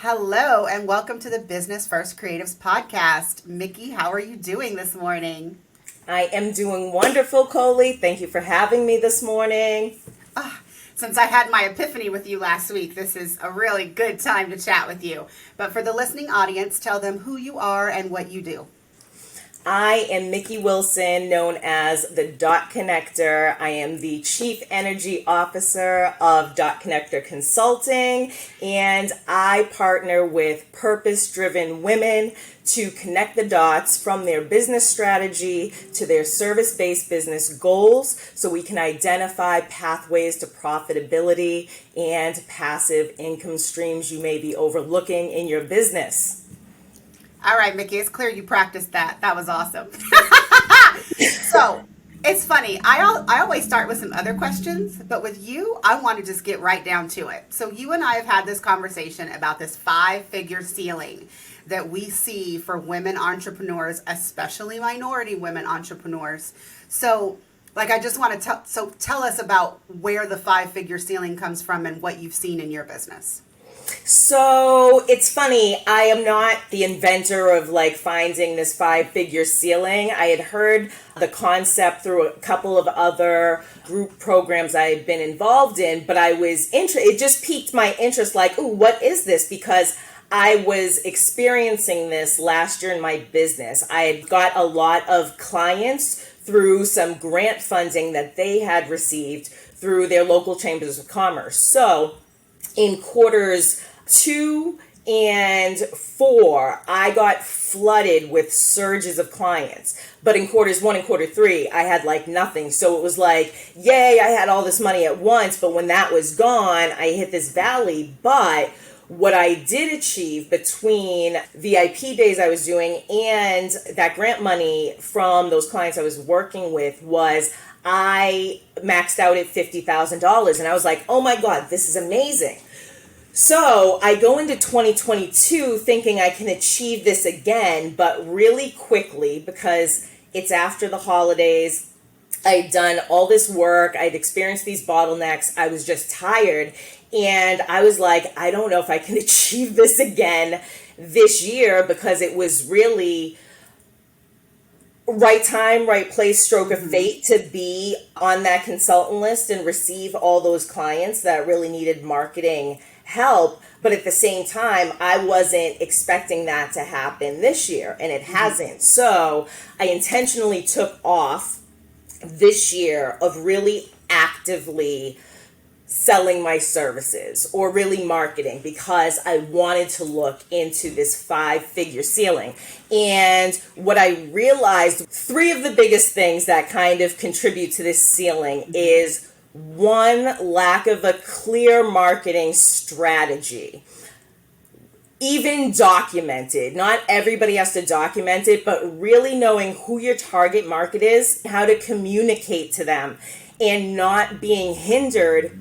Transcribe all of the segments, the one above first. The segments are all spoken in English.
Hello, and welcome to the Business First Creatives podcast. Mikki, how are you doing this morning? I am doing wonderful, Coley. Thank you for having me this morning. Since I had my epiphany with you last week, this is a really good time to chat with you. But for the listening audience, tell them who you are and what you do. I am Mikki Wilson, known as the Dot Connector. I am the Chief Energy Officer of Dot Connector Consulting, and I partner with purpose-driven women to connect the dots from their business strategy to their service-based business goals so we can identify pathways to profitability and passive income streams you may be overlooking in your business. All right, Mikki, it's clear you practiced that. That was awesome. So, it's funny. I always start with some other questions, but with you, I want to just get right down to it. So, you and I have had this conversation about this 5-figure ceiling that we see for women entrepreneurs, especially minority women entrepreneurs. So, I just want to tell us about where the 5-figure ceiling comes from and what you've seen in your business. So it's funny, I am not the inventor of finding this 5-figure ceiling. I had heard the concept through a couple of other group programs I had been involved in, but it just piqued my interest, ooh, what is this? Because I was experiencing this last year in my business. I had got a lot of clients through some grant funding that they had received through their local chambers of commerce. So in quarters 2 and 4, I got flooded with surges of clients. But in quarters 1 and quarter 3, I had nothing. So it was yay, I had all this money at once. But when that was gone, I hit this valley. But what I did achieve between VIP days I was doing and that grant money from those clients I was working with was I maxed out at $50,000. And I was like, oh my God, this is amazing. So I go into 2022 thinking I can achieve this again, but really quickly because it's after the holidays. I'd done all this work. I'd experienced these bottlenecks. I was just tired. And I was like, I don't know if I can achieve this again this year because it was really right time, right place, stroke of fate to be on that consultant list and receive all those clients that really needed marketing help. But at the same time, I wasn't expecting that to happen this year, and it hasn't. So I intentionally took off this year of really actively selling my services or really marketing because I wanted to look into this 5-figure ceiling. And what I realized, 3 of the biggest things that kind of contribute to this ceiling is 1, lack of a clear marketing strategy. Even documented. Not everybody has to document it, but really knowing who your target market is, how to communicate to them, and not being hindered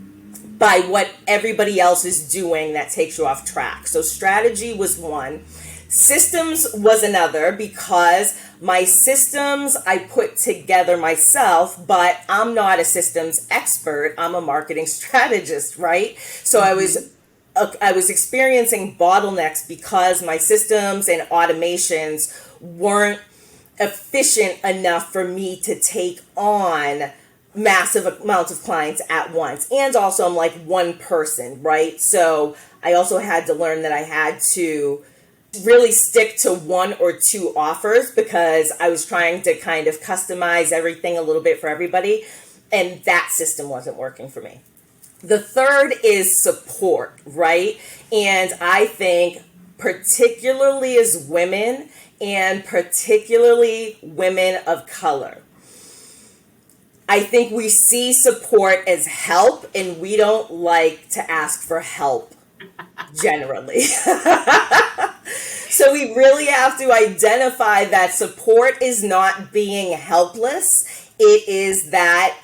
by what everybody else is doing that takes you off track. So strategy was 1. Systems was another because my systems I put together myself, but I'm not a systems expert. I'm a marketing strategist, right? So I was experiencing bottlenecks because my systems and automations weren't efficient enough for me to take on massive amounts of clients at once. And also I'm one person, right? So I also had to learn that I had to really stick to 1 or 2 offers because I was trying to kind of customize everything a little bit for everybody. And that system wasn't working for me. The third is support, right? And I think particularly as women and particularly women of color, I think we see support as help and we don't like to ask for help generally. So we really have to identify that support is not being helpless. It is that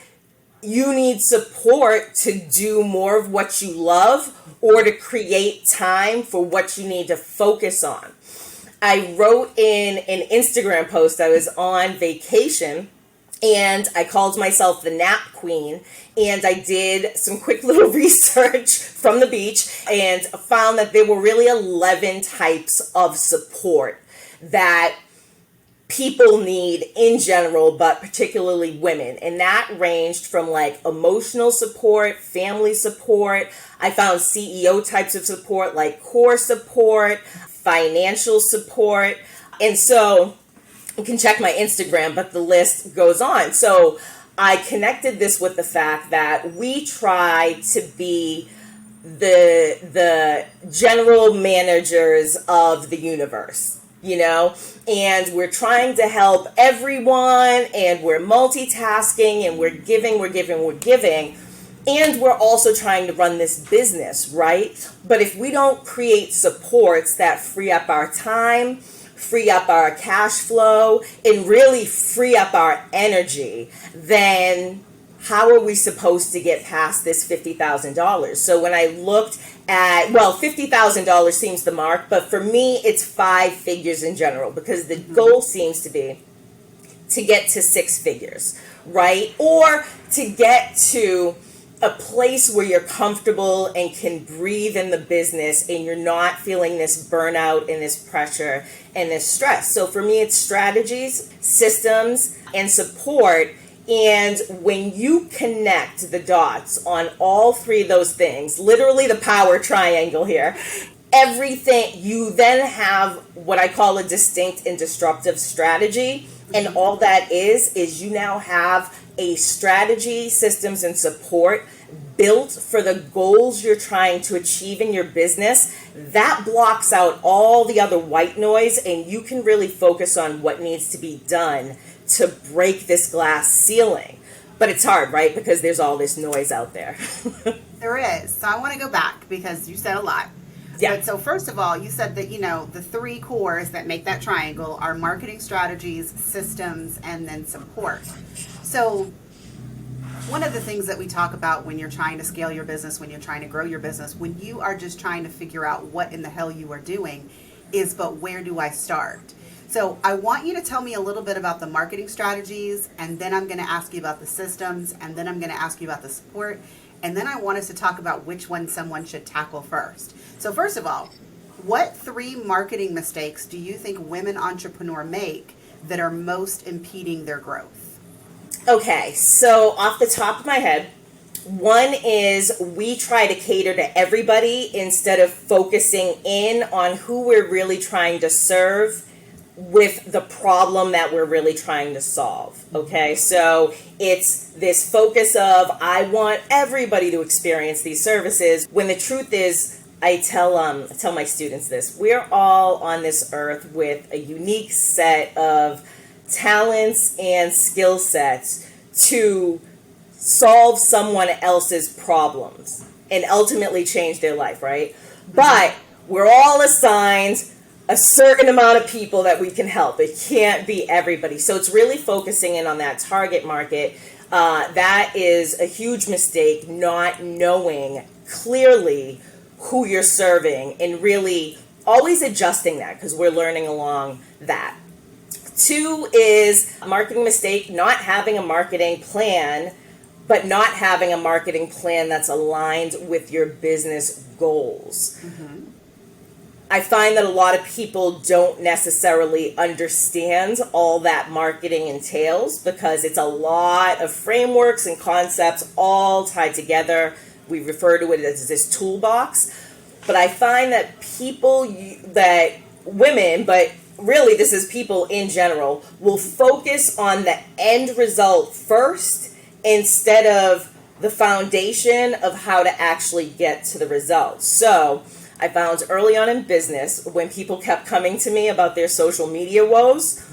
you need support to do more of what you love or to create time for what you need to focus on. I wrote in an Instagram post, I was on vacation And I called myself the nap queen. And I did some quick little research from the beach and found that there were really 11 types of support that people need in general, but particularly women. And that ranged from like emotional support, family support. I found CEO types of support like core support, financial support. And so you can check my Instagram, but the list goes on. So I connected this with the fact that we try to be the general managers of the universe, you know, and we're trying to help everyone, and we're multitasking, and we're giving, and we're also trying to run this business, right? But if we don't create supports that free up our time, free up our cash flow, and really free up our energy, then how are we supposed to get past this $50,000? So when I looked at, well, $50,000 seems the mark, but for me, it's 5 figures in general, because the goal seems to be to get to 6 figures, right? Or to get to a place where you're comfortable and can breathe in the business, and you're not feeling this burnout and this pressure and this stress. So for me, it's strategies, systems, and support. And when you connect the dots on all 3 of those things, literally the power triangle here, everything, you then have what I call a distinct and disruptive strategy. And all that is you now have a strategy, systems, and support built for the goals you're trying to achieve in your business. That blocks out all the other white noise, and you can really focus on what needs to be done to break this glass ceiling. But it's hard, right? Because there's all this noise out there. There is. So I want to go back because you said a lot. Yeah. But so first of all, you said that, the 3 cores that make that triangle are marketing strategies, systems, and then support. So one of the things that we talk about when you're trying to scale your business, when you're trying to grow your business, when you are just trying to figure out what in the hell you are doing is, but where do I start? So I want you to tell me a little bit about the marketing strategies, and then I'm going to ask you about the systems, and then I'm going to ask you about the support, and then I want us to talk about which one someone should tackle first. So first of all, what 3 marketing mistakes do you think women entrepreneurs make that are most impeding their growth? Okay, so off the top of my head, one is we try to cater to everybody instead of focusing in on who we're really trying to serve with the problem that we're really trying to solve. Okay, so it's this focus of I want everybody to experience these services, when the truth is, I tell my students this: we're all on this earth with a unique set of talents and skill sets to solve someone else's problems and ultimately change their life, right? But we're all assigned a certain amount of people that we can help. It can't be everybody. So it's really focusing in on that target market. That is a huge mistake, not knowing clearly who you're serving and really always adjusting that, because we're learning along that. 2 is a marketing mistake, not having a marketing plan, but not having a marketing plan that's aligned with your business goals. Mm-hmm. I find that a lot of people don't necessarily understand all that marketing entails, because it's a lot of frameworks and concepts all tied together. We refer to it as this toolbox. But I find that women, but really this is people in general, will focus on the end result first instead of the foundation of how to actually get to the result. So I found early on in business, when people kept coming to me about their social media woes,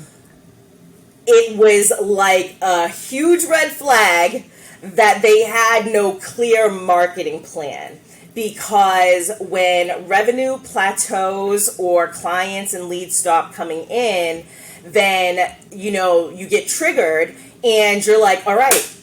it was like a huge red flag that they had no clear marketing plan. Because when revenue plateaus or clients and leads stop coming in, then, you get triggered and you're like, all right,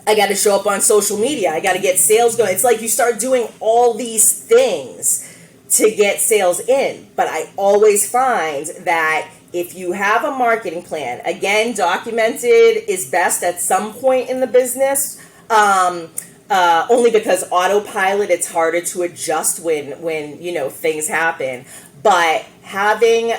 I got to show up on social media. I got to get sales going. It's like you start doing all these things to get sales in. But I always find that if you have a marketing plan, again, documented is best at some point in the business. Only because autopilot, it's harder to adjust when things happen. But having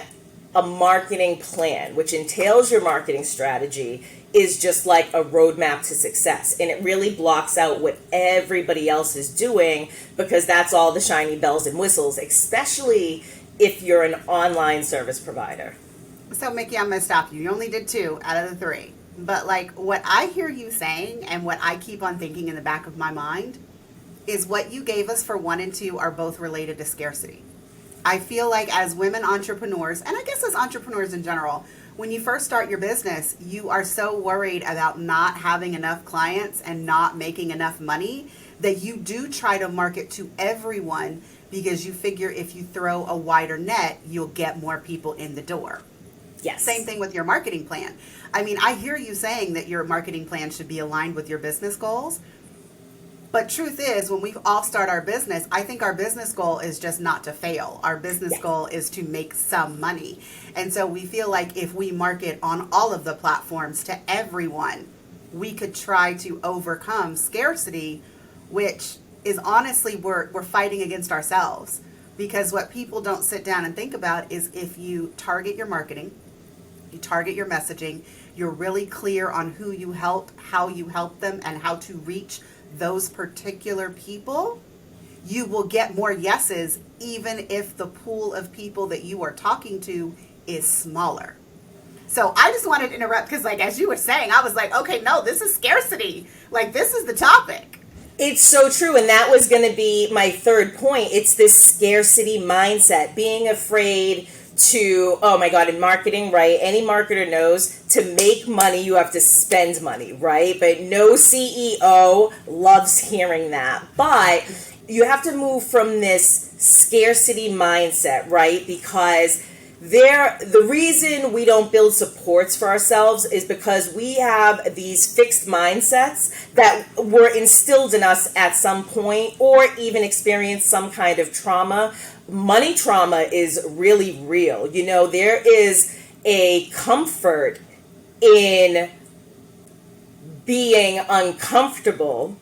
a marketing plan, which entails your marketing strategy, is just like a roadmap to success. And it really blocks out what everybody else is doing, because that's all the shiny bells and whistles, especially if you're an online service provider. So, Mikki, I'm going to stop you. You only did 2 out of the 3. But, like, what I hear you saying and what I keep on thinking in the back of my mind is what you gave us for 1 and 2 are both related to scarcity. I feel like as women entrepreneurs, and I guess as entrepreneurs in general, when you first start your business, you are so worried about not having enough clients and not making enough money that you do try to market to everyone, because you figure if you throw a wider net, you'll get more people in the door. Yes. Same thing with your marketing plan. I mean, I hear you saying that your marketing plan should be aligned with your business goals. But truth is, when we all start our business, I think our business goal is just not to fail. Our business goal is to make some money. And so we feel like if we market on all of the platforms to everyone, we could try to overcome scarcity, which is honestly, we're fighting against ourselves. Because what people don't sit down and think about is if you target your marketing, you target your messaging, you're really clear on who you help, how you help them, and how to reach those particular people, you will get more yeses, even if the pool of people that you are talking to is smaller. So I just wanted to interrupt because, like, as you were saying, I was like, okay, no, this is scarcity. Like, this is the topic. It's so true, and that was going to be my third point. It's this scarcity mindset, being afraid to, oh my God, in marketing, right? Any marketer knows to make money, you have to spend money, right? But no CEO loves hearing that. But you have to move from this scarcity mindset, right? Because the reason we don't build supports for ourselves is because we have these fixed mindsets that were instilled in us at some point, or even experienced some kind of trauma. Money trauma is really real. You know, there is a comfort in being uncomfortable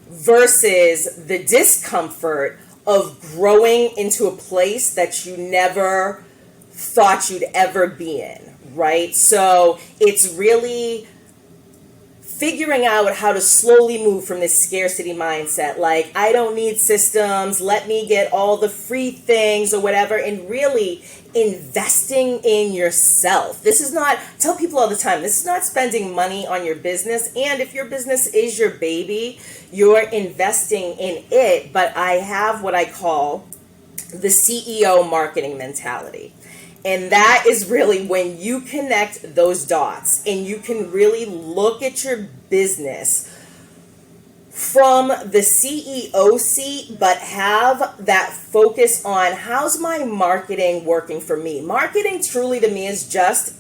versus the discomfort of growing into a place that you never thought you'd ever be in, right? So it's really figuring out how to slowly move from this scarcity mindset, like, I don't need systems, let me get all the free things or whatever, and really investing in yourself. This is not, tell people all the time, this is not spending money on your business. And if your business is your baby, you're investing in it. But I have what I call the CEO marketing mentality. And that is really when you connect those dots and you can really look at your business from the CEO seat, but have that focus on how's my marketing working for me. Marketing truly to me is just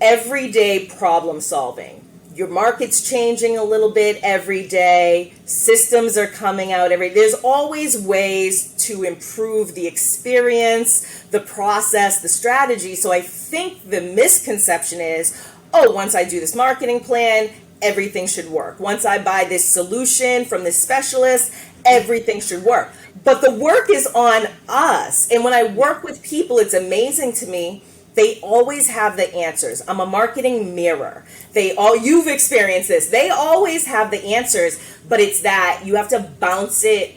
everyday problem solving. Your market's changing a little bit every day. Systems are coming out there's always ways to improve the experience, the process, the strategy. So I think the misconception is, oh, once I do this marketing plan, everything should work. Once I buy this solution from this specialist, everything should work. But the work is on us. And when I work with people, it's amazing to me. They always have the answers. I'm a marketing mirror. You've experienced this. They always have the answers, but it's that you have to bounce it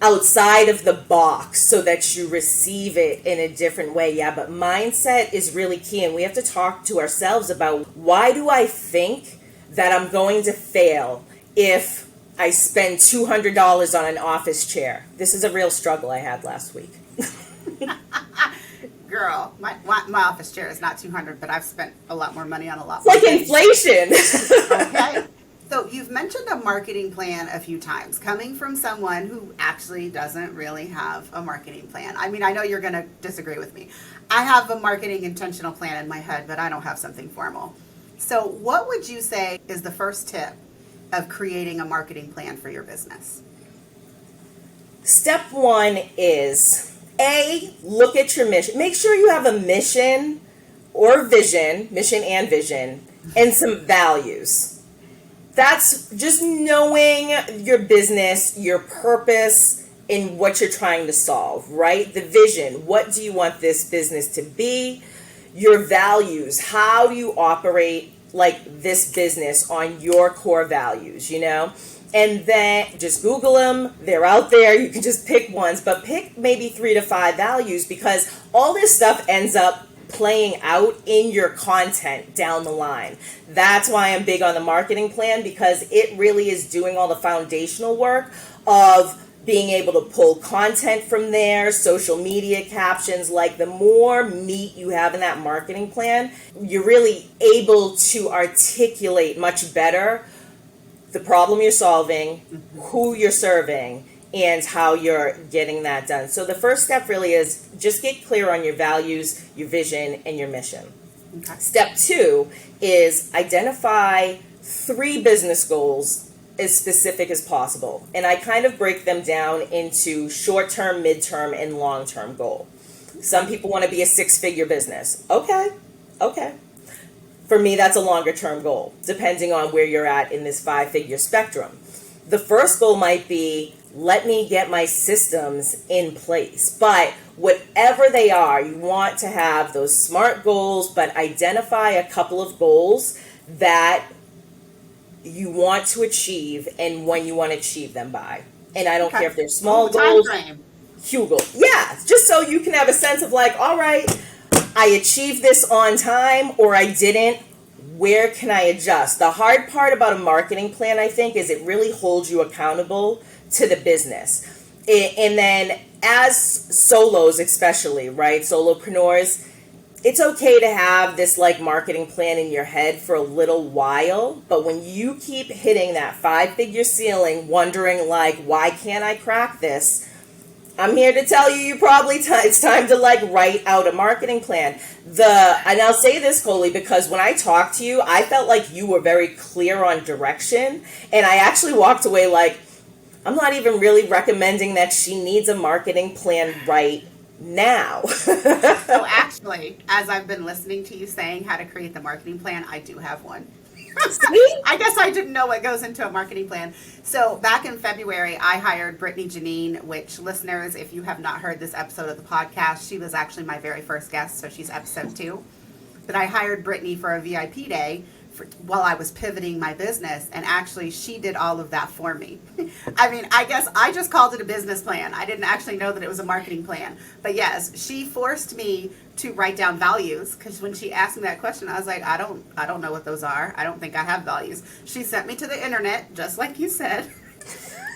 outside of the box so that you receive it in a different way. Yeah, but mindset is really key, and we have to talk to ourselves about, why do I think that I'm going to fail if I spend $200 on an office chair? This is a real struggle I had last week. Girl, my office chair is not $200, but I've spent a lot more money on a lot more. It's like inflation. Okay. So you've mentioned a marketing plan a few times, coming from someone who actually doesn't really have a marketing plan. I mean, I know you're going to disagree with me. I have a marketing intentional plan in my head, but I don't have something formal. So what would you say is the first tip of creating a marketing plan for your business? Step one is, Look at your mission. Make sure you have a mission or mission and vision, and some values. That's just knowing your business, your purpose, and what you're trying to solve, right? The vision. What do you want this business to be? Your values. How do you operate like this business on your core values, And then just Google them. They're out there. You can just pick ones, but pick maybe 3 to 5 values, because all this stuff ends up playing out in your content down the line. That's why I'm big on the marketing plan, because it really is doing all the foundational work of being able to pull content from there, social media captions. Like, the more meat you have in that marketing plan, you're really able to articulate much better the problem you're solving, who you're serving, and how you're getting that done. So the first step really is just get clear on your values, your vision, and your mission. Okay. Step 2 is identify 3 business goals as specific as possible. And I kind of break them down into short-term, mid-term, and long-term goal. Some people want to be a 6-figure business. Okay. For me, that's a longer-term goal, depending on where you're at in this 5-figure spectrum. The first goal might be, let me get my systems in place. But whatever they are, you want to have those SMART goals, but identify a couple of goals that you want to achieve and when you want to achieve them by. And I don't care if they're small goals, huge goals. Yeah, just so you can have a sense of like, all right, I achieved this on time, or I didn't. Where can I adjust? The hard part about a marketing plan, I think, is it really holds you accountable to the business. And then as solos especially, right, solopreneurs, it's okay to have this like marketing plan in your head for a little while, but when you keep hitting that 5-figure ceiling, wondering like, why can't I crack this? I'm here to tell you, it's time to like write out a marketing plan. And I'll say this, Coley, because when I talked to you, I felt like you were very clear on direction, and I actually walked away like, I'm not even really recommending that she needs a marketing plan right now. So actually, as I've been listening to you saying how to create the marketing plan, I do have one. I guess I didn't know what goes into a marketing plan. So back in February, I hired Brittany Janine, which, listeners, if you have not heard this episode of the podcast, she was actually my very first guest, so she's episode 2. But I hired Brittany for a VIP day while I was pivoting my business, and actually she did all of that for me. I mean, I guess I just called it a business plan. I didn't actually know that it was a marketing plan. But yes, she forced me to write down values, because when she asked me that question, I was like, I don't know what those are. I don't think I have values. She sent me to the internet, just like you said.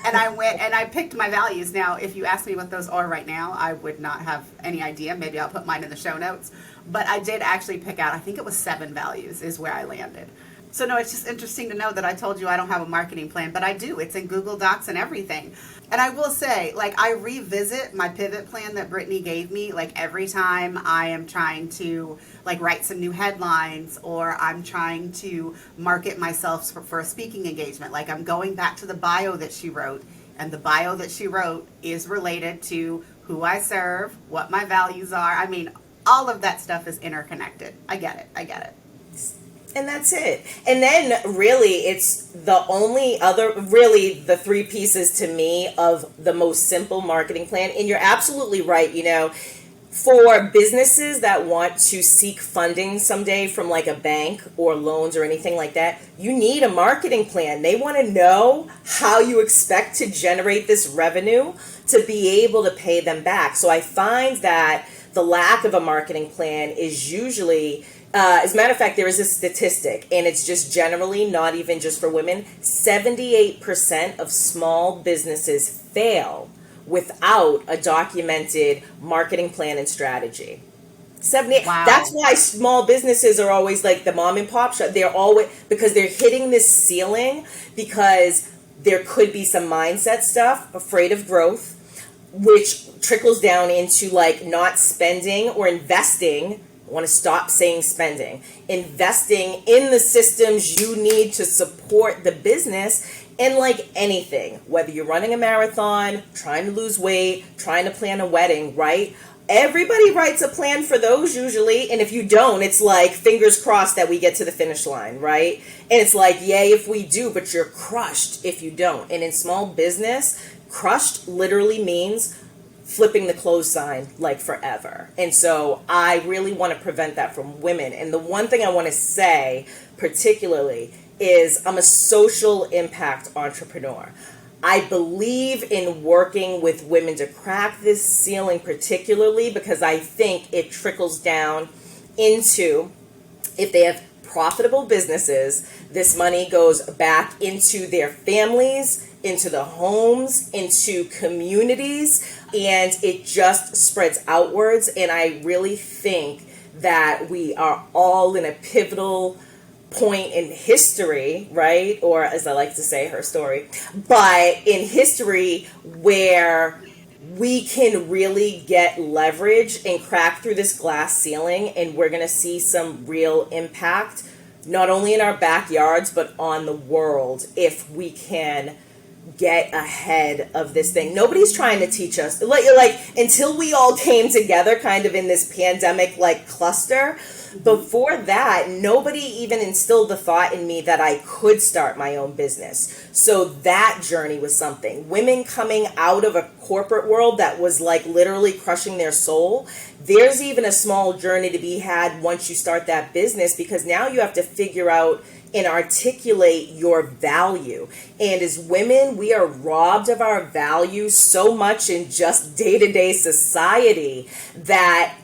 And I went and I picked my values. Now, if you ask me what those are right now, I would not have any idea. Maybe I'll put mine in the show notes. But I did actually pick out, I think it was 7 values is where I landed. So no, it's just interesting to know that I told you I don't have a marketing plan, but I do. It's in Google Docs and everything. And I will say, like, I revisit my pivot plan that Brittany gave me, like, every time I am trying to, like, write some new headlines, or I'm trying to market myself for a speaking engagement. Like, I'm going back to the bio that she wrote, and the bio that she wrote is related to who I serve, what my values are. I mean, all of that stuff is interconnected. I get it. And that's it. And then really it's the 3 pieces to me of the most simple marketing plan. And you're absolutely right. For businesses that want to seek funding someday from like a bank or loans or anything like that, you need a marketing plan. They want to know how you expect to generate this revenue to be able to pay them back. So I find that the lack of a marketing plan is usually, as a matter of fact, there is a statistic, and it's just generally, not even just for women, 78% of small businesses fail without a documented marketing plan and strategy. 78. Wow. That's why small businesses are always like the mom and pop shop. They're always, because they're hitting this ceiling, because there could be some mindset stuff, afraid of growth, which trickles down into like not spending or investing. I want to stop saying spending. Investing in the systems you need to support the business, And like anything, whether you're running a marathon, trying to lose weight, trying to plan a wedding, right? Everybody writes a plan for those usually. And if you don't, it's like fingers crossed that we get to the finish line, right? And it's like, yay if we do, but you're crushed if you don't. And in small business, crushed literally means flipping the close sign like forever. And so I really want to prevent that from women. And the one thing I want to say particularly is I'm a social impact entrepreneur. I believe in working with women to crack this ceiling, particularly because I think it trickles down into, if they have profitable businesses, this money goes back into their families, into the homes, into communities, and it just spreads outwards. And I really think that we are all in a pivotal point in history, right? Or as I like to say, her story, but in history where we can really get leverage and crack through this glass ceiling, and we're going to see some real impact, not only in our backyards, but on the world, if we can get ahead of this thing. Nobody's trying to teach us, like until we all came together kind of in this pandemic like cluster. Before that, nobody even instilled the thought in me that I could start my own business. So that journey was something. Women coming out of a corporate world that was like literally crushing their soul. There's even a small journey to be had once you start that business, because now you have to figure out and articulate your value. And as women, we are robbed of our value so much in just day-to-day society that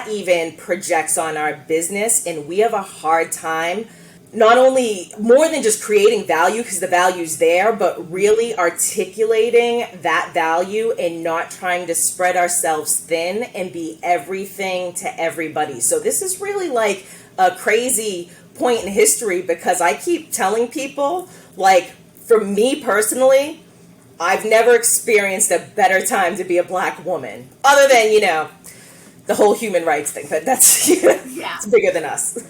even projects on our business, and we have a hard time not only more than just creating value because the value's there, but really articulating that value and not trying to spread ourselves thin and be everything to everybody. So this is really like a crazy point in history, because I keep telling people, like, for me personally, I've never experienced a better time to be a Black woman, other than, the whole human rights thing, but that's it's bigger than us.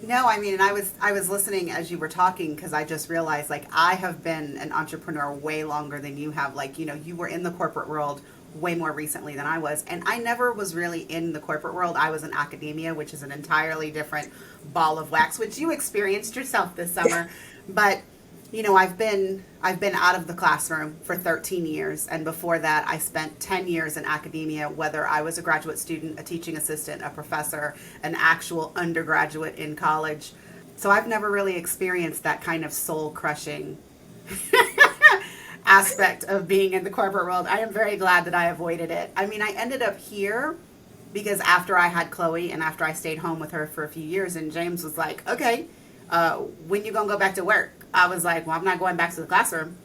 No, I mean, I was listening as you were talking, because I just realized, like, I have been an entrepreneur way longer than you have. Like, you were in the corporate world way more recently than I was, and I never was really in the corporate world. I was in academia, which is an entirely different ball of wax, which you experienced yourself this summer. But I've been out of the classroom for 13 years, and before that I spent 10 years in academia, whether I was a graduate student, a teaching assistant, a professor, an actual undergraduate in college. So I've never really experienced that kind of soul-crushing aspect of being in the corporate world. I am very glad that I avoided it. I mean, I ended up here because after I had Chloe and after I stayed home with her for a few years, and James was like, okay, when you gonna go back to work? I was like, well, I'm not going back to the classroom.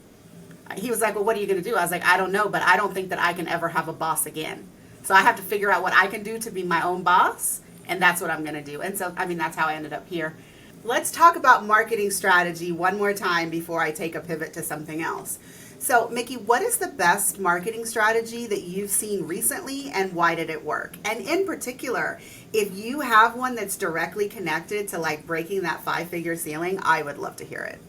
He was like, well, what are you gonna do? I was like, I don't know, but I don't think that I can ever have a boss again. So I have to figure out what I can do to be my own boss, and that's what I'm gonna do. And so, I mean, that's how I ended up here. Let's talk about marketing strategy one more time before I take a pivot to something else. So, Mikki, what is the best marketing strategy that you've seen recently, and why did it work? And in particular, if you have one that's directly connected to like breaking that 5-figure ceiling, I would love to hear it.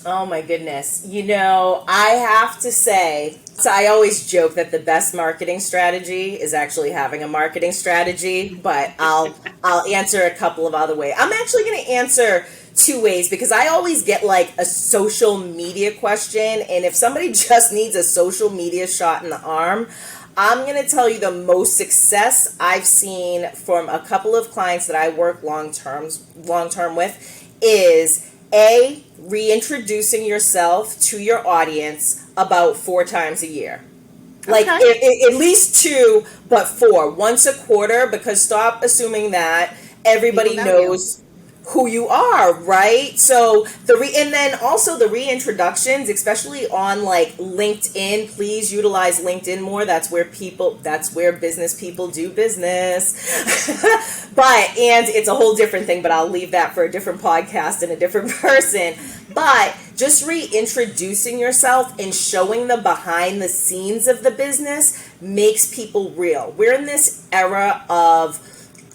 Oh my goodness. I have to say, so I always joke that the best marketing strategy is actually having a marketing strategy, but I'll answer a couple of other ways. I'm actually going to answer 2 ways, because I always get like a social media question, and if somebody just needs a social media shot in the arm, I'm going to tell you the most success I've seen from a couple of clients that I work long term with is reintroducing yourself to your audience about 4 times a year. Like at least 2, but 4, once a quarter, because stop assuming that everybody knows who you are, right? So and then also the reintroductions, especially on like LinkedIn, please utilize LinkedIn more. That's where business people do business. And it's a whole different thing, but I'll leave that for a different podcast and a different person. But just reintroducing yourself and showing the behind the scenes of the business makes people real. We're in this era of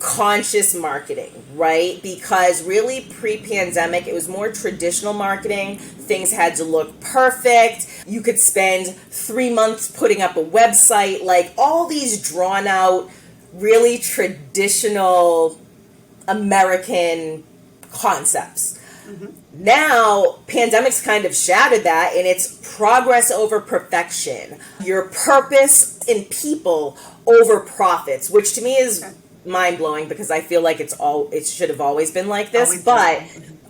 conscious marketing, right? Because really pre-pandemic, it was more traditional marketing. Things had to look perfect. You could spend 3 months putting up a website, like all these drawn out, really traditional American concepts. Mm-hmm. Now, pandemic's kind of shattered that, and it's progress over perfection. Your purpose in people over profits, which to me is mind-blowing because I feel like it should have always been like this, but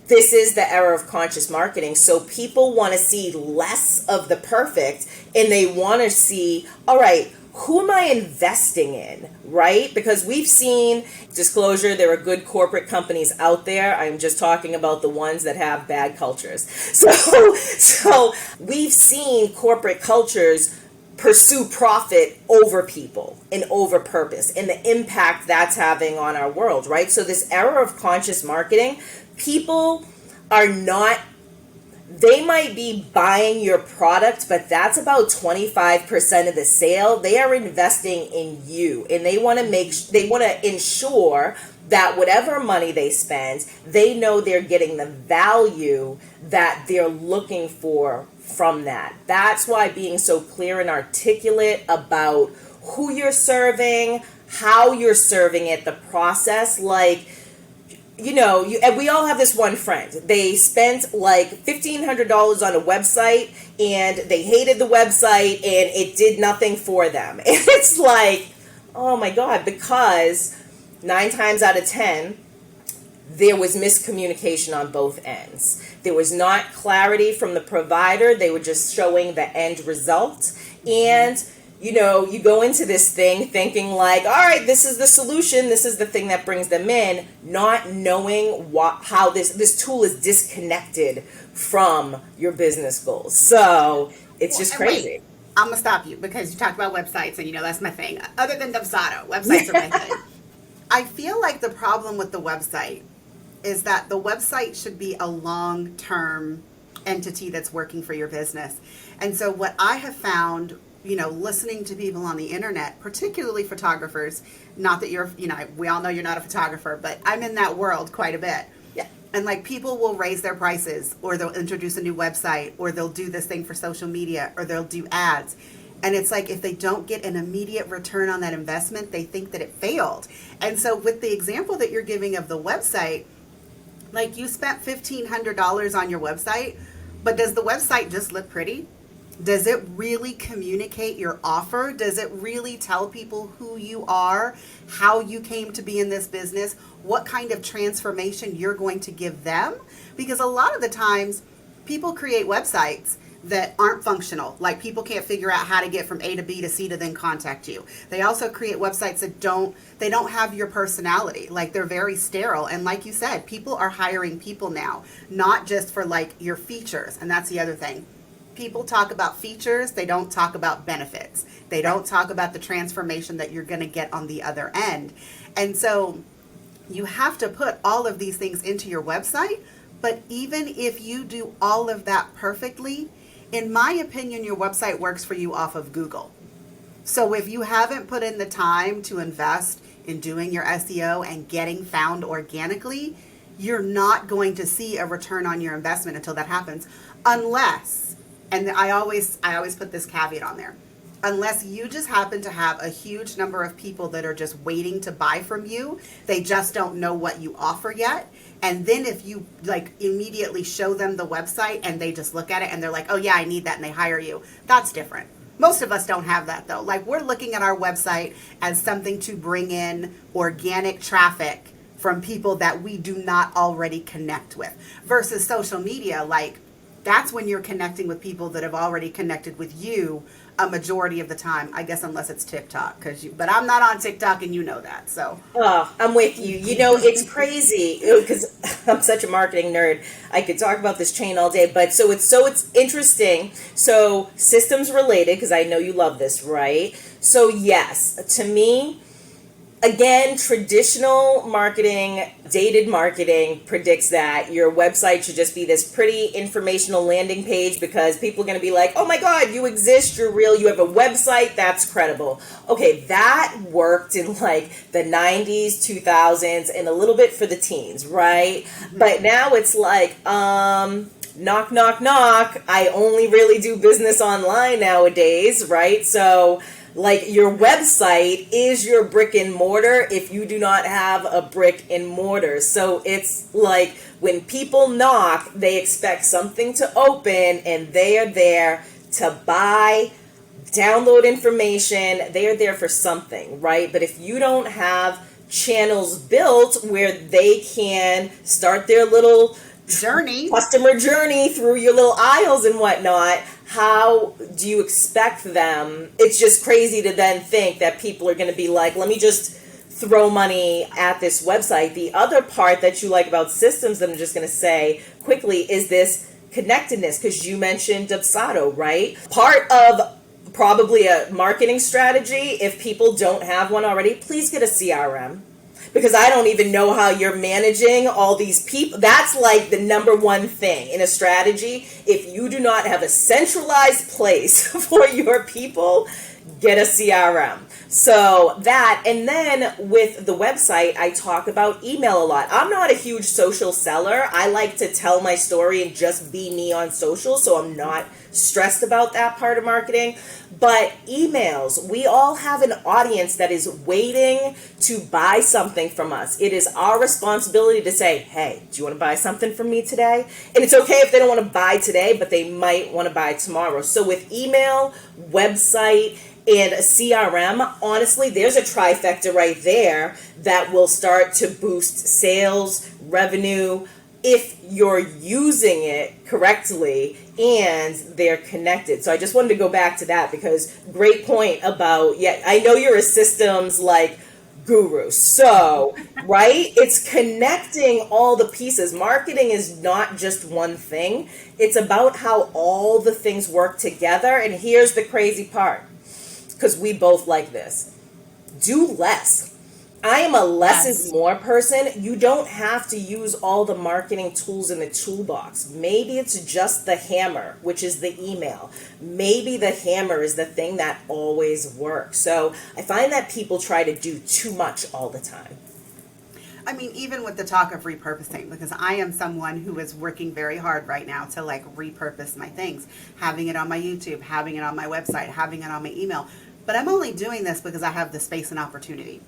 this is the era of conscious marketing. So people want to see less of the perfect, and they want to see, all right, who am I investing in, right? Because we've seen, disclosure, there are good corporate companies out there. I'm just talking about the ones that have bad cultures. So we've seen corporate cultures pursue profit over people and over purpose and the impact that's having on our world, right? So this era of conscious marketing, people are not, they might be buying your product, but that's about 25% of the sale. They are investing in you, and they want to ensure that whatever money they spend, they know they're getting the value that they're looking for from that. That's why being so clear and articulate about who you're serving, how you're serving it, the process, like, and we all have this one friend. They spent like $1,500 on a website and they hated the website and it did nothing for them. And it's like, oh my God, because 9 times out of 10, there was miscommunication on both ends. There was not clarity from the provider. They were just showing the end result. And you go into this thing thinking like, all right, this is the solution. This is the thing that brings them in, not knowing how this tool is disconnected from your business goals. So it's just crazy. Wait, I'm going to stop you because you talked about websites and that's my thing. Other than Dubsado, websites are my thing. I feel like the problem with the website is that the website should be a long-term entity that's working for your business. And so what I have found, listening to people on the internet, particularly photographers, not that we all know you're not a photographer, but I'm in that world quite a bit. Yeah. And like people will raise their prices, or they'll introduce a new website, or they'll do this thing for social media, or they'll do ads. And it's like if they don't get an immediate return on that investment, they think that it failed. And so with the example that you're giving of the website, like you spent $1,500 on your website, but does the website just look pretty? Does it really communicate your offer? Does it really tell people who you are, how you came to be in this business, what kind of transformation you're going to give them? Because a lot of the times people create websites that aren't functional. Like people can't figure out how to get from A to B to C to then contact you. They also create websites that don't have your personality. Like they're very sterile. And like you said, people are hiring people now, not just for like your features. And that's the other thing. People talk about features. They don't talk about benefits. They don't talk about the transformation that you're going to get on the other end. And so you have to put all of these things into your website. But even if you do all of that perfectly, in my opinion, your website works for you off of Google. So if you haven't put in the time to invest in doing your SEO and getting found organically, you're not going to see a return on your investment until that happens. Unless, and I always put this caveat on there, unless you just happen to have a huge number of people that are just waiting to buy from you, they just don't know what you offer yet. And then if you like immediately show them the website and they just look at it and they're like, oh yeah, I need that, and they hire you, that's different. Most of us don't have that though. Like we're looking at our website as something to bring in organic traffic from people that we do not already connect with. Versus social media, like that's when you're connecting with people that have already connected with you a majority of the time, I guess, unless it's TikTok. But I'm not on TikTok, and you know that. So I'm with you. It's crazy because I'm such a marketing nerd. I could talk about this chain all day, but it's interesting. So systems related, because I know you love this, right? So yes, to me, Again, traditional marketing, dated marketing predicts that your website should just be this pretty informational landing page because people are going to be like, oh my God, you exist, you're real, you have a website, that's credible. Okay, that worked in like the 90s, 2000s, and a little bit for the teens, right? But now it's like, knock, knock, knock. I only really do business online nowadays, right? So like your website is your brick and mortar if you do not have a brick and mortar. So it's like when people knock, they expect something to open and they are there to buy, download information. They are there for something, right? But if you don't have channels built where they can start their little customer journey through your little aisles and whatnot, how do you expect them? It's just crazy to then think that people are going to be like, let me just throw money at this website. The other part that you like about systems that I'm just going to say quickly is this connectedness, because you mentioned Dubsado, right? Part of probably a marketing strategy, if people don't have one already, please get a CRM. Because I don't even know how you're managing all these people. That's like the number one thing in a strategy. If you do not have a centralized place for your people, get a CRM. So that, and then with the website, I talk about email a lot. I'm not a huge social seller. I like to tell my story and just be me on social, so I'm not stressed about that part of marketing. But emails, we all have an audience that is waiting to buy something from us. It is our responsibility to say, hey, do you want to buy something from me today? And it's okay if they don't want to buy today, but they might want to buy tomorrow. So with email, website, and a CRM, honestly, there's a trifecta right there that will start to boost sales, revenue, if you're using it correctly and they're connected. So I just wanted to go back to that because great point about, yeah, I know you're a systems like guru. So, right? It's connecting all the pieces. Marketing is not just one thing. It's about how all the things work together. And here's the crazy part, because we both like this. Do less. I am a less is more person. You don't have to use all the marketing tools in the toolbox. Maybe it's just the hammer, which is the email. Maybe the hammer is the thing that always works. So I find that people try to do too much all the time. I mean, even with the talk of repurposing, because I am someone who is working very hard right now to like repurpose my things, having it on my YouTube, having it on my website, having it on my email. But I'm only doing this because I have the space and opportunity.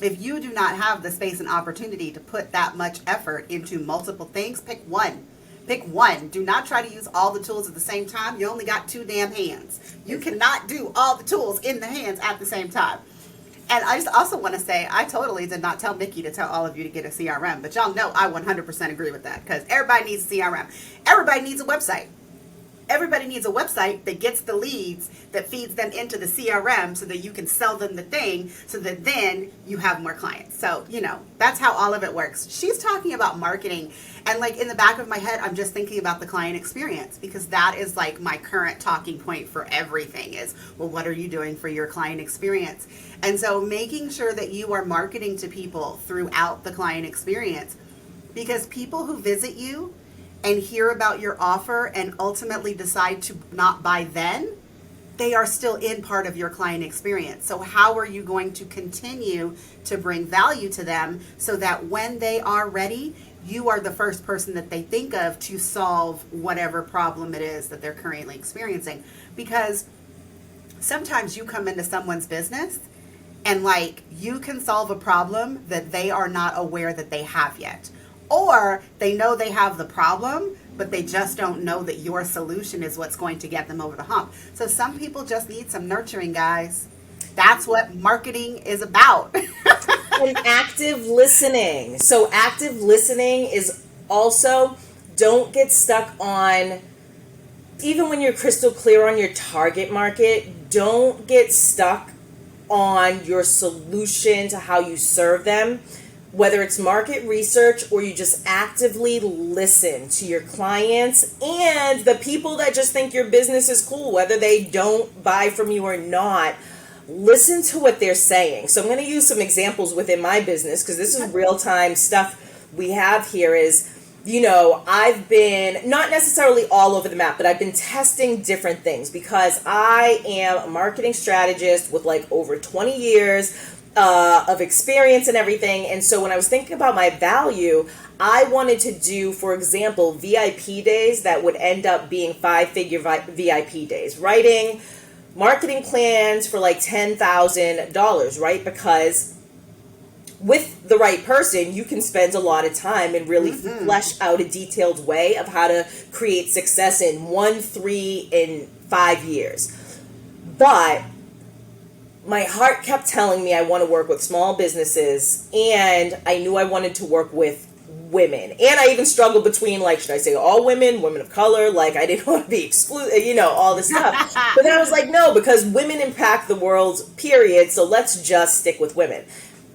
If you do not have the space and opportunity to put that much effort into multiple things, pick one. Pick one. Do not try to use all the tools at the same time. You only got 2 damn hands. You cannot do all the tools in the hands at the same time. And I just also want to say, I totally did not tell Mikki to tell all of you to get a CRM, but y'all know I 100% agree with that because everybody needs a CRM. Everybody needs a website. Everybody needs a website that gets the leads, that feeds them into the CRM so that you can sell them the thing so that then you have more clients. So, you know, that's how all of it works. She's talking about marketing and like in the back of my head, I'm just thinking about the client experience because that is like my current talking point for everything is, well, what are you doing for your client experience? And so making sure that you are marketing to people throughout the client experience because people who visit you and hear about your offer and ultimately decide to not buy then, they are still in part of your client experience. So how are you going to continue to bring value to them so that when they are ready, you are the first person that they think of to solve whatever problem it is that they're currently experiencing? Because sometimes you come into someone's business and like you can solve a problem that they are not aware that they have yet. Or they know they have the problem, but they just don't know that your solution is what's going to get them over the hump. So some people just need some nurturing, guys. That's what marketing is about. And active listening. So active listening is also, don't get stuck on, even when you're crystal clear on your target market, don't get stuck on your solution to how you serve them. Whether it's market research or you just actively listen to your clients and the people that just think your business is cool, whether they don't buy from you or not, listen to what they're saying. So I'm going to use some examples within my business because this is real-time stuff we have here is, I've been not necessarily all over the map, but I've been testing different things because I am a marketing strategist with like over 20 years of experience and everything. And so when I was thinking about my value, I wanted to do, for example, VIP days that would end up being 5-figure VIP days, writing marketing plans for like $10,000, right? Because with the right person, you can spend a lot of time and really flesh out a detailed way of how to create success in 1, 3, and 5 years. But my heart kept telling me I want to work with small businesses, and I knew I wanted to work with women. And I even struggled between, like, should I say all women, women of color? Like, I didn't want to be excluded, all this stuff. But then I was like, no, because women impact the world, period. So let's just stick with women.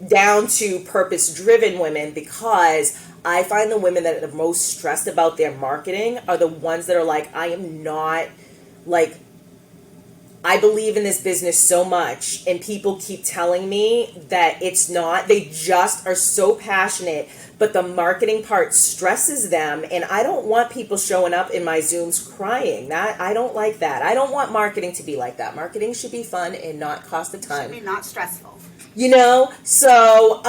Down to purpose-driven women, because I find the women that are the most stressed about their marketing are the ones that are like, I am not, like, I believe in this business so much, and people keep telling me that it's not. They just are so passionate, but the marketing part stresses them, and I don't want people showing up in my Zooms crying. I don't like that. I don't want marketing to be like that. Marketing should be fun and not cost a ton. It should be not stressful. So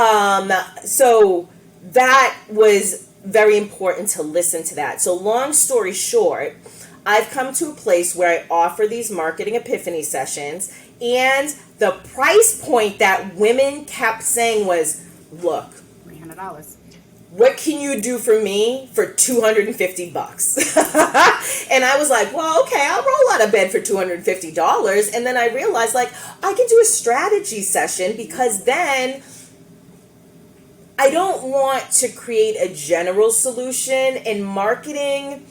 that was very important to listen to that. So long story short, I've come to a place where I offer these marketing epiphany sessions, and the price point that women kept saying was, look, $300. What can you do for me for $250? And I was like, well, okay, I'll roll out of bed for $250. And then I realized, like, I can do a strategy session, because then I don't want to create a general solution. In marketing,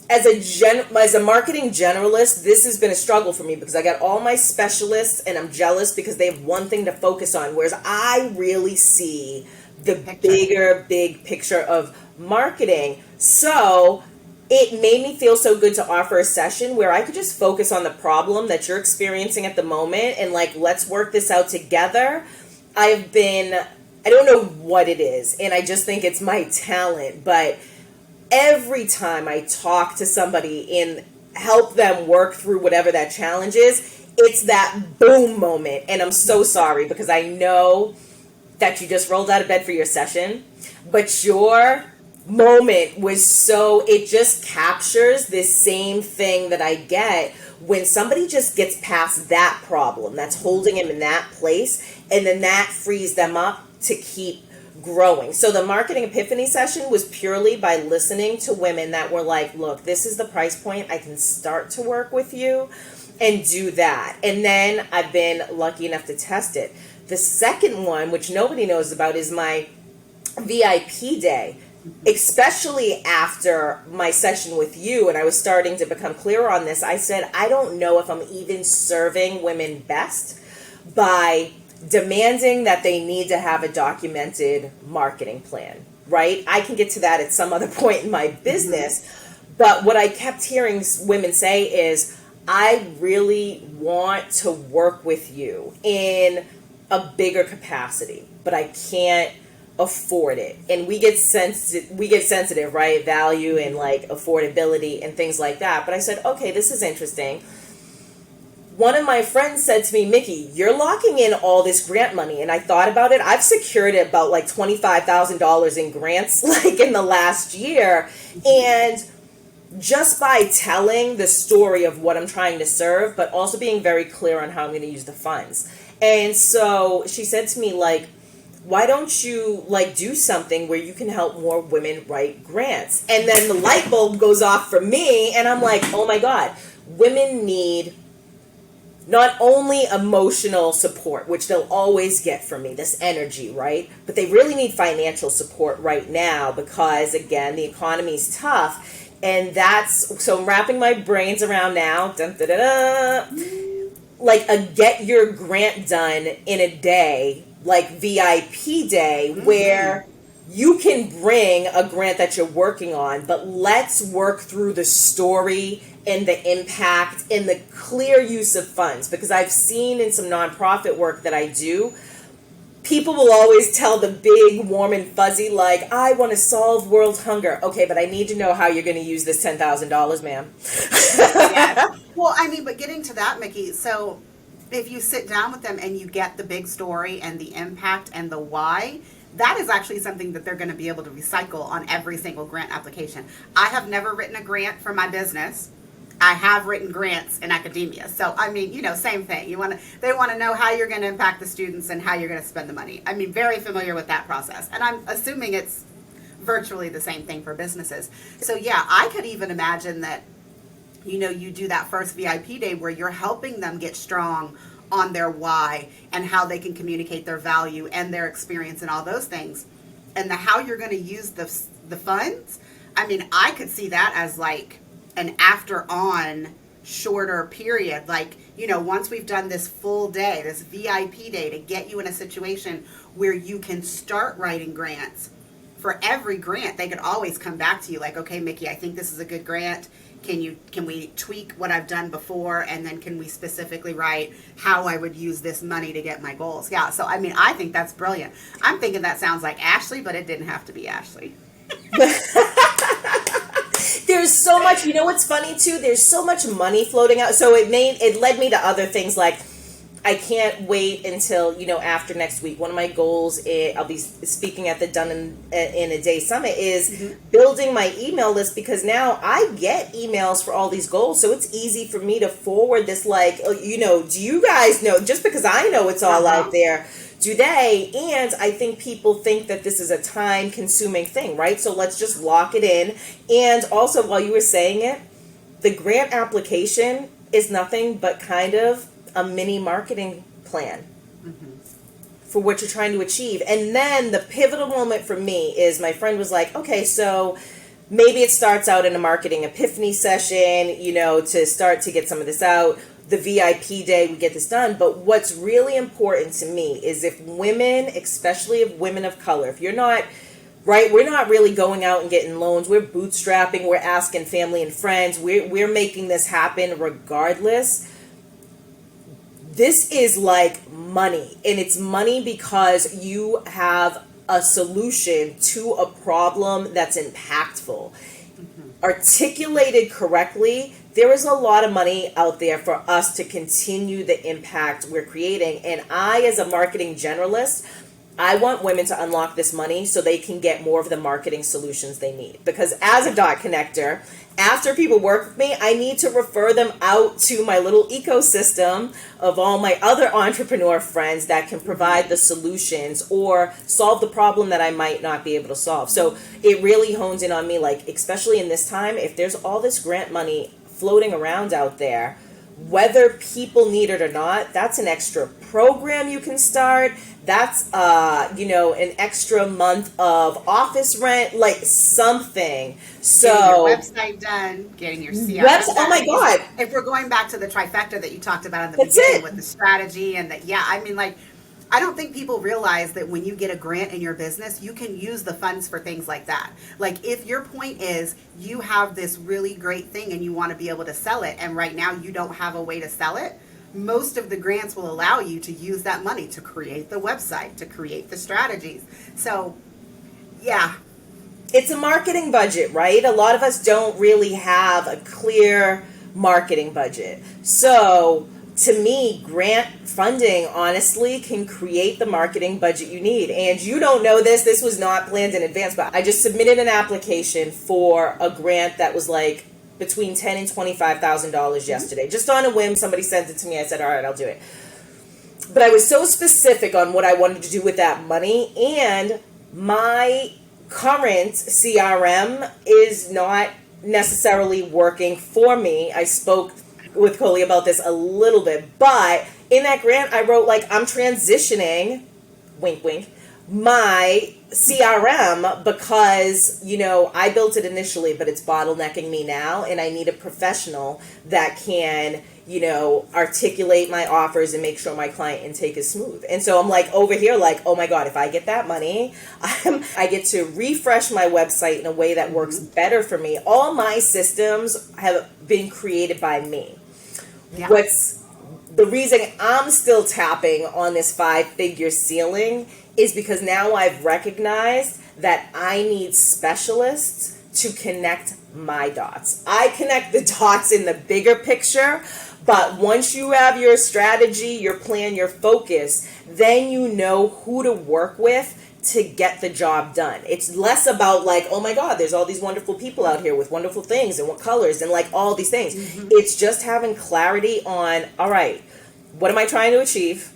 as a marketing generalist, this has been a struggle for me, because I got all my specialists and I'm jealous because they have one thing to focus on, whereas I really see the big picture of marketing. So it made me feel so good to offer a session where I could just focus on the problem that you're experiencing at the moment and, like, let's work this out together. I don't know what it is, and I just think it's my talent, but every time I talk to somebody and help them work through whatever that challenge is, it's that boom moment. And I'm so sorry, because I know that you just rolled out of bed for your session, but your moment was it just captures this same thing that I get when somebody just gets past that problem that's holding them in that place, and then that frees them up to keep growing. So the marketing epiphany session was purely by listening to women that were like, look, this is the price point. I can start to work with you and do that. And then I've been lucky enough to test it. The second one, which nobody knows about, is my VIP day, especially after my session with you. And I was starting to become clearer on this. I said, I don't know if I'm even serving women best by demanding that they need to have a documented marketing plan, right? I can get to that at some other point in my business. But what I kept hearing women say is, I really want to work with you in a bigger capacity, but I can't afford it. And we get sensitive, right? Value and, like, affordability and things like that. But I said, okay, this is interesting. One of my friends said to me, Mikki, you're locking in all this grant money. And I thought about it. I've secured about like $25,000 in grants, like, in the last year. And just by telling the story of what I'm trying to serve, but also being very clear on how I'm going to use the funds. And so she said to me, like, why don't you, like, do something where you can help more women write grants? And then the light bulb goes off for me, and I'm like, oh my God, women need not only emotional support, which they'll always get from me, this energy, right? But they really need financial support right now, because, again, the economy's tough. And so I'm wrapping my brains around now, like a get your grant done in a day, like VIP day, where you can bring a grant that you're working on, but let's work through the story and the impact and the clear use of funds. Because I've seen in some nonprofit work that I do, people will always tell the big, warm and fuzzy, like, I want to solve world hunger. Okay, but I need to know how you're going to use this $10,000, ma'am. Yeah. Well, I mean, but getting to that, Mikki, so if you sit down with them and you get the big story and the impact and the why, that is actually something that they're going to be able to recycle on every single grant application. I have never written a grant for my business. I have written grants in academia. So, I mean, same thing. They want to know how you're going to impact the students and how you're going to spend the money. I mean, very familiar with that process. And I'm assuming it's virtually the same thing for businesses. So, yeah, I could even imagine that, you do that first VIP day where you're helping them get strong on their why and how they can communicate their value and their experience and all those things. And how you're going to use the funds. I mean, I could see that as like an after-on shorter period. Like, once we've done this full day, this VIP day, to get you in a situation where you can start writing grants. For every grant, they could always come back to you like, okay, Mikki, I think this is a good grant. Can we tweak what I've done before, and then can we specifically write how I would use this money to get my goals? Yeah, so I mean, I think that's brilliant. I'm thinking that sounds like Ashley, but it didn't have to be Ashley. There's so much, what's funny too? There's so much money floating out. So it led me to other things like, I can't wait until, after next week. One of my goals, I'll be speaking at the Done in a Day Summit, is building my email list, because now I get emails for all these goals. So it's easy for me to forward this, like, do you guys know, just because I know it's all out there, do they? And I think people think that this is a time-consuming thing, right? So let's just lock it in. And also, while you were saying it, the grant application is nothing but kind of a mini marketing plan for what you're trying to achieve. And then the pivotal moment for me is my friend was like, okay, so maybe it starts out in a marketing epiphany session, to start to get some of this out. The VIP day, we get this done. But what's really important to me is if women, especially if women of color, if you're not, right, we're not really going out and getting loans. We're bootstrapping. We're asking family and friends. We're making this happen regardless. This is like money, and it's money because you have a solution to a problem that's impactful. Articulated correctly, there is a lot of money out there for us to continue the impact we're creating. And I, as a marketing generalist, I want women to unlock this money so they can get more of the marketing solutions they need. Because as a dot connector, after people work with me, I need to refer them out to my little ecosystem of all my other entrepreneur friends that can provide the solutions or solve the problem that I might not be able to solve. So it really hones in on me, like, especially in this time, if there's all this grant money floating around out there, whether people need it or not, that's an extra program you can start. That's, an extra month of office rent, like something. So getting your website done, getting your CRM done. Oh my God. If we're going back to the trifecta that you talked about in the beginning with the strategy and I don't think people realize that when you get a grant in your business, you can use the funds for things like that. Like, if your point is you have this really great thing and you want to be able to sell it, and right now you don't have a way to sell it, most of the grants will allow you to use that money to create the website, to create the strategies. So, yeah. It's a marketing budget, right? A lot of us don't really have a clear marketing budget. So, to me, grant funding, honestly, can create the marketing budget you need. And you don't know this. This was not planned in advance, but I just submitted an application for a grant that was like between $10,000 and $25,000 yesterday. Just on a whim, somebody sent it to me. I said, all right, I'll do it. But I was so specific on what I wanted to do with that money. And my current CRM is not necessarily working for me. I spoke with Coley about this a little bit, but in that grant I wrote, like, I'm transitioning, wink wink, my CRM because I built it initially, but it's bottlenecking me now, and I need a professional that can articulate my offers and make sure my client intake is smooth. And so I'm like over here, like, oh my God, if I get that money, I get to refresh my website in a way that works better for me. All my systems have been created by me. Yeah. What's the reason I'm still tapping on this 5-figure ceiling is because now I've recognized that I need specialists to connect my dots. I connect the dots in the bigger picture, but once you have your strategy, your plan, your focus, then you know who to work with to get the job done. It's less about like, oh my God, there's all these wonderful people out here with wonderful things and what colors and like all these things. It's just having clarity on, all right, what am I trying to achieve?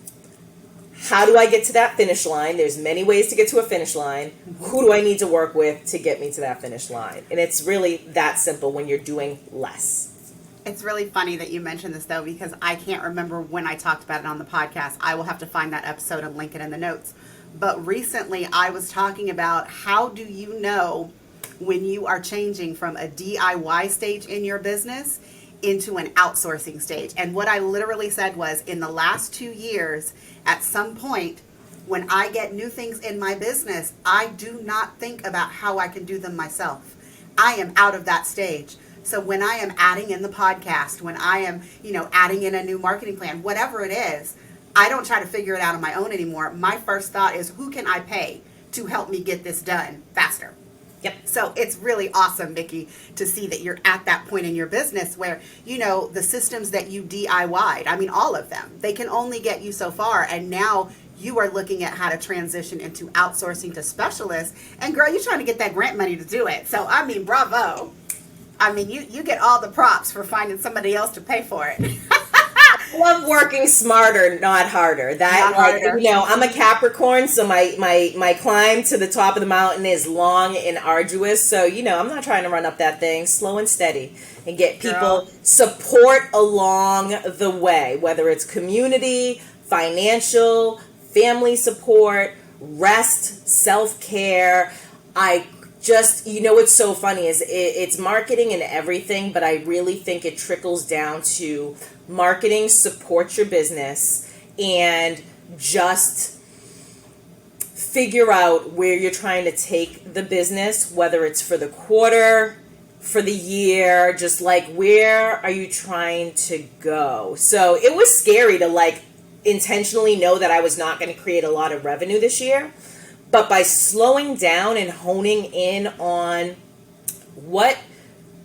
How do I get to that finish line? There's many ways to get to a finish line. Who do I need to work with to get me to that finish line? And it's really that simple when you're doing less. It's really funny that you mentioned this, though, because I can't remember when I talked about it on the podcast. I will have to find that episode and link it in the notes. But recently I was talking about how do you know when you are changing from a DIY stage in your business into an outsourcing stage. And what I literally said was, in the last 2 years, at some point, when I get new things in my business, I do not think about how I can do them myself. I am out of that stage. So when I am adding in the podcast, when I am, adding in a new marketing plan, whatever it is, I don't try to figure it out on my own anymore. My first thought is, who can I pay to help me get this done faster? Yep. So it's really awesome, Mikki, to see that you're at that point in your business where, the systems that you DIY'd, I mean, all of them, they can only get you so far. And now you are looking at how to transition into outsourcing to specialists. And girl, you're trying to get that grant money to do it. So, I mean, bravo. I mean, you get all the props for finding somebody else to pay for it. I love working smarter, not harder. I'm a Capricorn, so my climb to the top of the mountain is long and arduous. So, I'm not trying to run up that thing, slow and steady, and get people support along the way, whether it's community, financial, family support, rest, self-care. What's so funny is it's marketing and everything, but I really think it trickles down to marketing supports your business, and just figure out where you're trying to take the business, whether it's for the quarter, for the year, just like where are you trying to go? So it was scary to like intentionally know that I was not going to create a lot of revenue this year. But by slowing down and honing in on what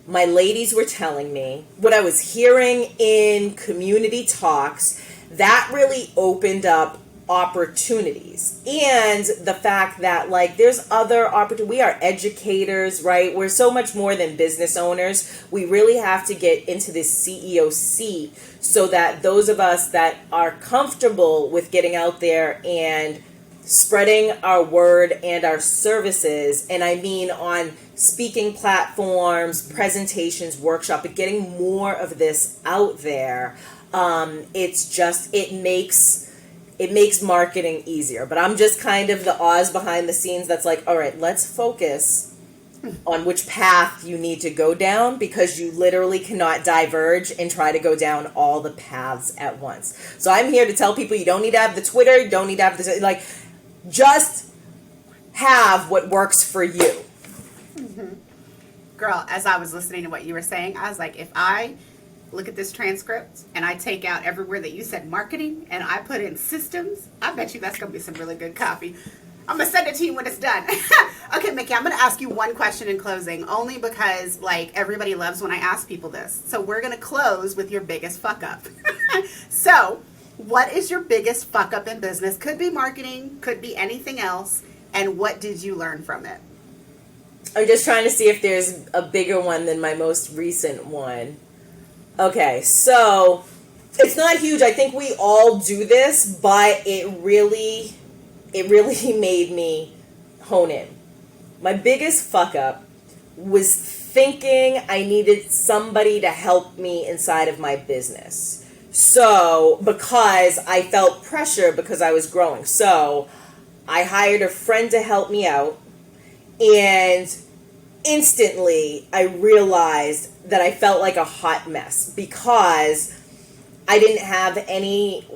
my ladies were telling me, what I was hearing in community talks, that really opened up opportunities. And the fact that like there's other opportunities. We are educators, right? We're so much more than business owners. We really have to get into this CEO seat so that those of us that are comfortable with getting out there and spreading our word and our services, and I mean on speaking platforms, presentations, workshop, but getting more of this out there, it makes marketing easier. But I'm just kind of the Oz behind the scenes that's like, all right, let's focus on which path you need to go down, because you literally cannot diverge and try to go down all the paths at once. So I'm here to tell people you don't need to have the Twitter, you don't need to have the, like, just have what works for you. Mm-hmm. Girl, as I was listening to what you were saying, I was like, if I look at this transcript and I take out everywhere that you said marketing and I put in systems, I bet you that's going to be some really good copy. I'm going to send it to you when it's done. Okay, Mikki, I'm going to ask you one question in closing, only because like everybody loves when I ask people this. So we're going to close with your biggest fuck up. So what is your biggest fuck up in business? Could be marketing, could be anything else. And what did you learn from it? I'm just trying to see if there's a bigger one than my most recent one. Okay, so it's not huge. I think we all do this, but it really made me hone in. My biggest fuck up was thinking I needed somebody to help me inside of my business. So, because I felt pressure because I was growing. So, I hired a friend to help me out, and instantly I realized that I felt like a hot mess because I didn't have any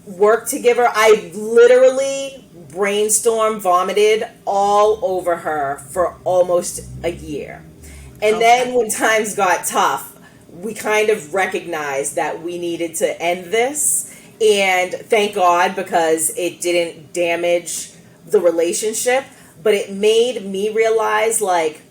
work to give her. I literally brainstormed, vomited all over her for almost a year. And then when times got tough, we kind of recognized that we needed to end this. And thank God, because it didn't damage the relationship, but it made me realize, like,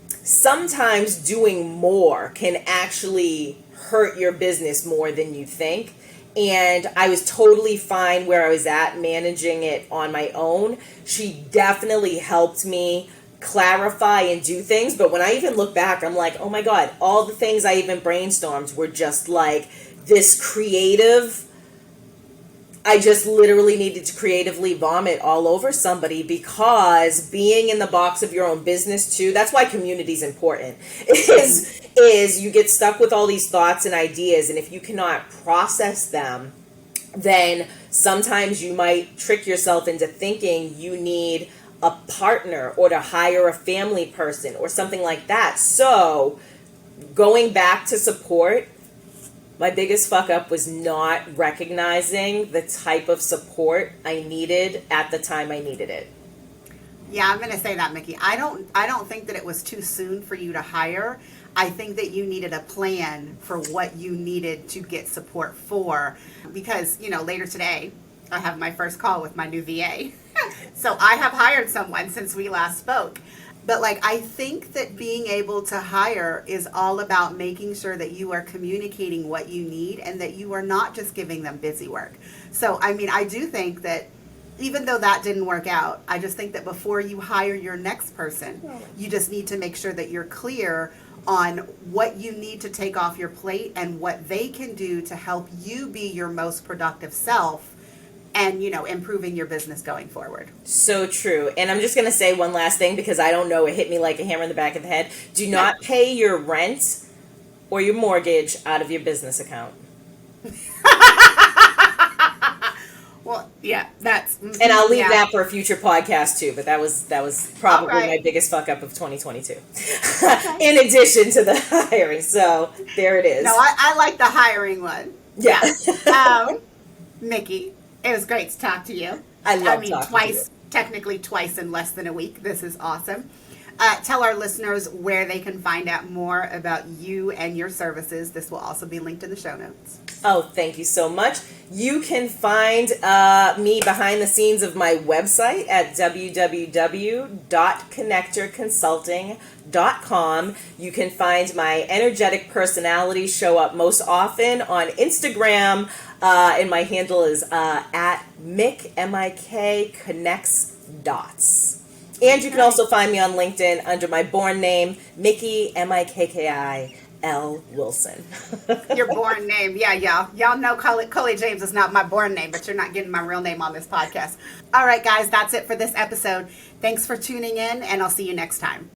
sometimes doing more can actually hurt your business more than you think. And I was totally fine where I was at managing it on my own. She definitely helped me clarify and do things. But when I even look back, I'm like, oh my God, all the things I even brainstormed were just like this creative. I just literally needed to creatively vomit all over somebody, because being in the box of your own business too, that's why community is important, is you get stuck with all these thoughts and ideas, and if you cannot process them, then sometimes you might trick yourself into thinking you need a partner or to hire a family person or something like that. So going back to support, my biggest fuck up was not recognizing the type of support I needed at the time I needed it. Yeah, I'm going to say that, Mikki. I don't think that it was too soon for you to hire. I think that you needed a plan for what you needed to get support for, because, later today I have my first call with my new VA. So I have hired someone since we last spoke. But I think that being able to hire is all about making sure that you are communicating what you need and that you are not just giving them busy work. So, I do think that even though that didn't work out, I just think that before you hire your next person, you just need to make sure that you're clear on what you need to take off your plate and what they can do to help you be your most productive self and, improving your business going forward. So true. And I'm just going to say one last thing, because I don't know, it hit me like a hammer in the back of the head. Do not pay your rent or your mortgage out of your business account. Well, yeah, that's... And I'll leave that for a future podcast too, but that was probably my biggest fuck up of 2022. In addition to the hiring. So there it is. No, I like the hiring one. Yeah. Mikki, it was great to talk to you. I love talking to you. Technically twice in less than a week. This is awesome. Tell our listeners where they can find out more about you and your services. This will also be linked in the show notes. Oh, thank you so much. You can find me behind the scenes of my website at www.connectorconsulting.com. You can find my energetic personality show up most often on Instagram, and my handle is at Mick, M-I-K, connects dots. And you can also find me on LinkedIn under my born name, Mikki, M-I-K-K-I-L Wilson. Your born name. Yeah, y'all. Y'all know Coley James is not my born name, but you're not getting my real name on this podcast. All right, guys, that's it for this episode. Thanks for tuning in, and I'll see you next time.